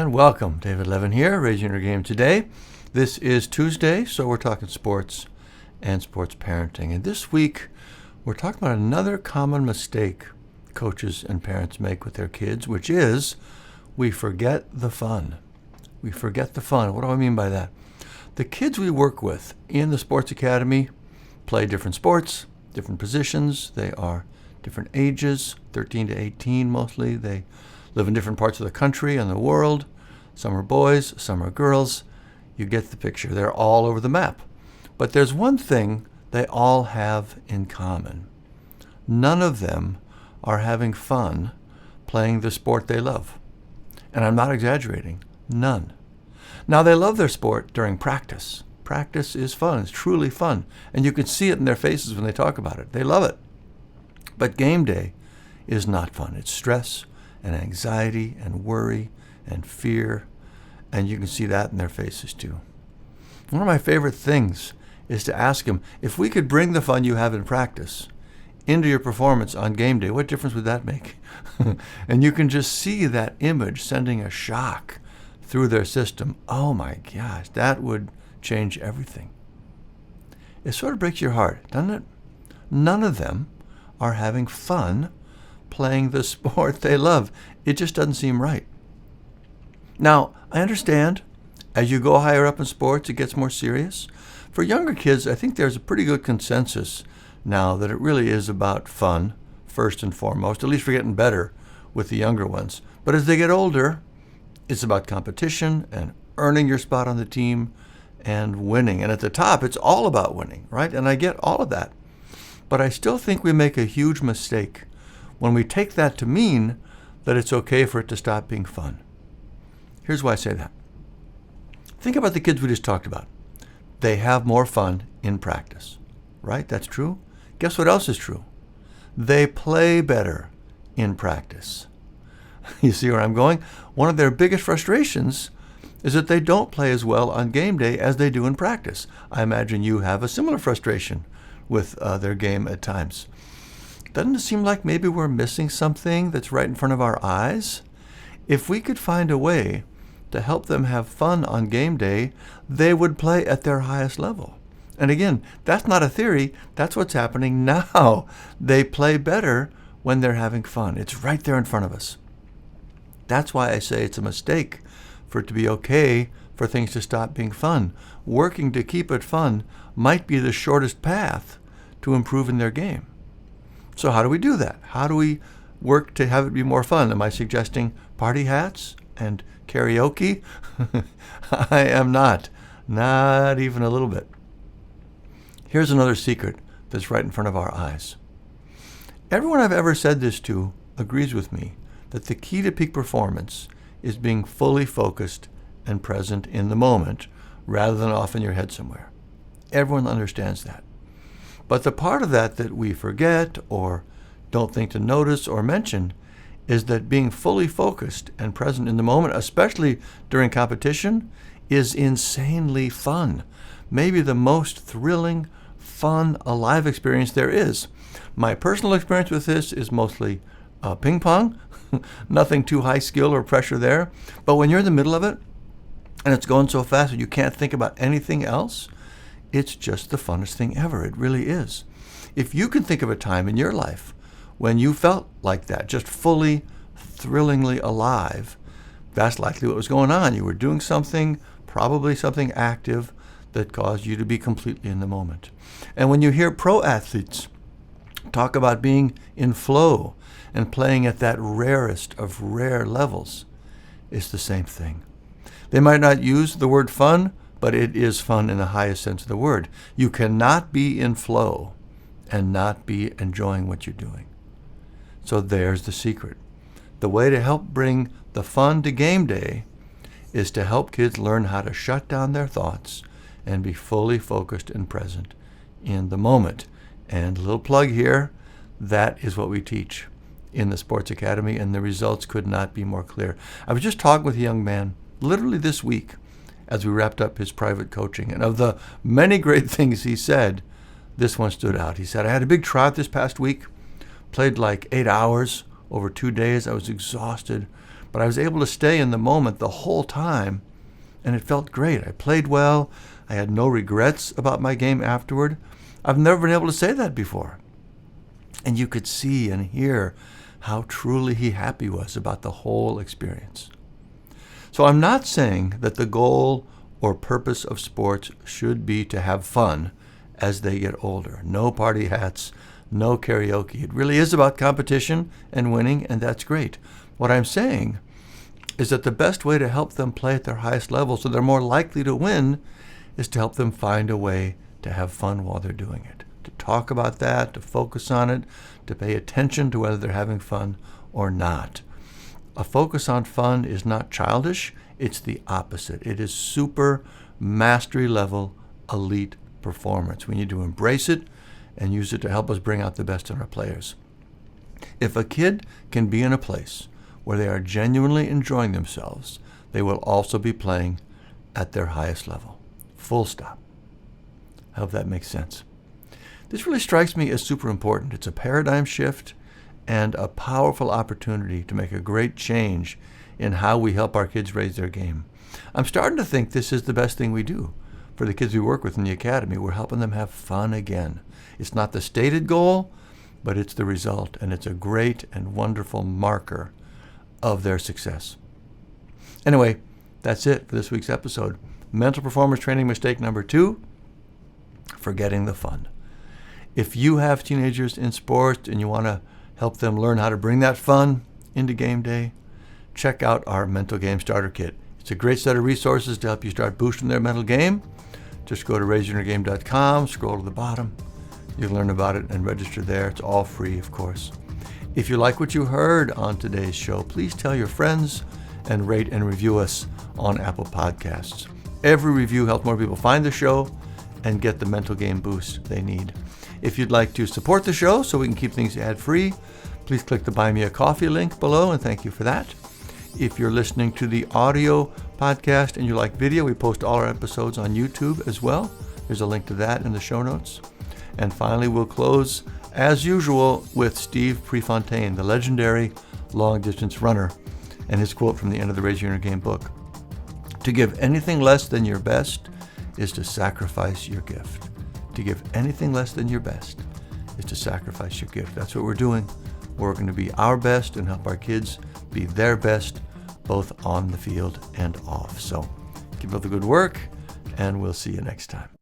And welcome. David Levin here, Raising Your Game Today. This is Tuesday, so we're talking sports and sports parenting. And this week, we're talking about another common mistake coaches and parents make with their kids, which is we forget the fun. We forget the fun. What do I mean by that? The kids we work with in the Sports Academy play different sports, different positions. They are different ages, 13 to 18 mostly. They live in different parts of the country and the world. Some are boys, some are girls. You get the picture. They're all over the map. But there's one thing they all have in common. None of them are having fun playing the sport they love. And I'm not exaggerating. None. Now, they love their sport during practice. Practice is fun. It's truly fun. And you can see it in their faces when they talk about it. They love it. But game day is not fun. It's stress and anxiety and worry and fear. And you can see that in their faces too. One of my favorite things is to ask them, if we could bring the fun you have in practice into your performance on game day, what difference would that make? And you can just see that image sending a shock through their system. Oh my gosh, that would change everything. It sort of breaks your heart, doesn't it? None of them are having fun playing the sport they love. It just doesn't seem right. Now, I understand as you go higher up in sports, it gets more serious. For younger kids, I think there's a pretty good consensus now that it really is about fun, first and foremost. At least we're getting better with the younger ones. But as they get older, it's about competition and earning your spot on the team and winning. And at the top, it's all about winning, right? And I get all of that. But I still think we make a huge mistake when we take that to mean that it's okay for it to stop being fun. Here's why I say that. Think about the kids we just talked about. They have more fun in practice, right? That's true. Guess what else is true? They play better in practice. You see where I'm going? One of their biggest frustrations is that they don't play as well on game day as they do in practice. I imagine you have a similar frustration with their game at times. Doesn't it seem like maybe we're missing something that's right in front of our eyes? If we could find a way to help them have fun on game day, they would play at their highest level. And again, that's not a theory. That's what's happening now. They play better when they're having fun. It's right there in front of us. That's why I say it's a mistake for it to be okay for things to stop being fun. Working to keep it fun might be the shortest path to improving their game. So how do we do that? How do we work to have it be more fun? Am I suggesting party hats and karaoke? I am not even a little bit. Here's another secret that's right in front of our eyes. Everyone I've ever said this to agrees with me that the key to peak performance is being fully focused and present in the moment rather than off in your head somewhere. Everyone understands that. But the part of that we forget or don't think to notice or mention is that being fully focused and present in the moment, especially during competition, is insanely fun. Maybe the most thrilling, fun, alive experience there is. My personal experience with this is mostly ping pong. Nothing too high skill or pressure there. But when you're in the middle of it and it's going so fast that you can't think about anything else, it's just the funnest thing ever. It really is. If you can think of a time in your life when you felt like that, just fully, thrillingly alive, that's likely what was going on. You were doing something, probably something active, that caused you to be completely in the moment. And when you hear pro athletes talk about being in flow and playing at that rarest of rare levels, it's the same thing. They might not use the word fun, but it is fun in the highest sense of the word. You cannot be in flow and not be enjoying what you're doing. So there's the secret. The way to help bring the fun to game day is to help kids learn how to shut down their thoughts and be fully focused and present in the moment. And a little plug here, that is what we teach in the Sports Academy, and the results could not be more clear. I was just talking with a young man literally this week as we wrapped up his private coaching. And of the many great things he said, this one stood out. He said, I had a big tryout this past week, played like 8 hours over 2 days. I was exhausted, But I was able to stay in the moment the whole time, and it felt great. I played well. I had no regrets about my game afterward. I've never been able to say that before. And you could see and hear how truly happy he was about the whole experience. So I'm not saying that the goal or purpose of sports should be to have fun as they get older. No party hats, no karaoke. It really is about competition and winning, and that's great. What I'm saying is that the best way to help them play at their highest level so they're more likely to win is to help them find a way to have fun while they're doing it, to talk about that, to focus on it, to pay attention to whether they're having fun or not. A focus on fun is not childish, it's the opposite. It is super mastery level elite performance. We need to embrace it and use it to help us bring out the best in our players. If a kid can be in a place where they are genuinely enjoying themselves, they will also be playing at their highest level. Full stop. I hope that makes sense. This really strikes me as super important. It's a paradigm shift and a powerful opportunity to make a great change in how we help our kids raise their game. I'm starting to think this is the best thing we do for the kids we work with in the academy. We're helping them have fun again. It's not the stated goal, but it's the result, and it's a great and wonderful marker of their success. Anyway, that's it for this week's episode. Mental performance training mistake number 2, forgetting the fun. If you have teenagers in sports and you want to help them learn how to bring that fun into game day, check out our Mental Game Starter Kit. It's a great set of resources to help you start boosting their mental game. Just go to raiseyourinnergame.com, scroll to the bottom. You can learn about it and register there. It's all free, of course. If you like what you heard on today's show, please tell your friends and rate and review us on Apple Podcasts. Every review helps more people find the show and get the mental game boost they need. If you'd like to support the show so we can keep things ad-free, please click the Buy Me a Coffee link below, and thank you for that. If you're listening to the audio podcast and you like video, we post all our episodes on YouTube as well. There's a link to that in the show notes. And finally, we'll close, as usual, with Steve Prefontaine, the legendary long-distance runner, and his quote from the end of the Raise Your Inner Game book. To give anything less than your best is to sacrifice your gift. To give anything less than your best is to sacrifice your gift. That's what we're doing. We're going to be our best and help our kids be their best, both on the field and off. So keep up the good work, and we'll see you next time.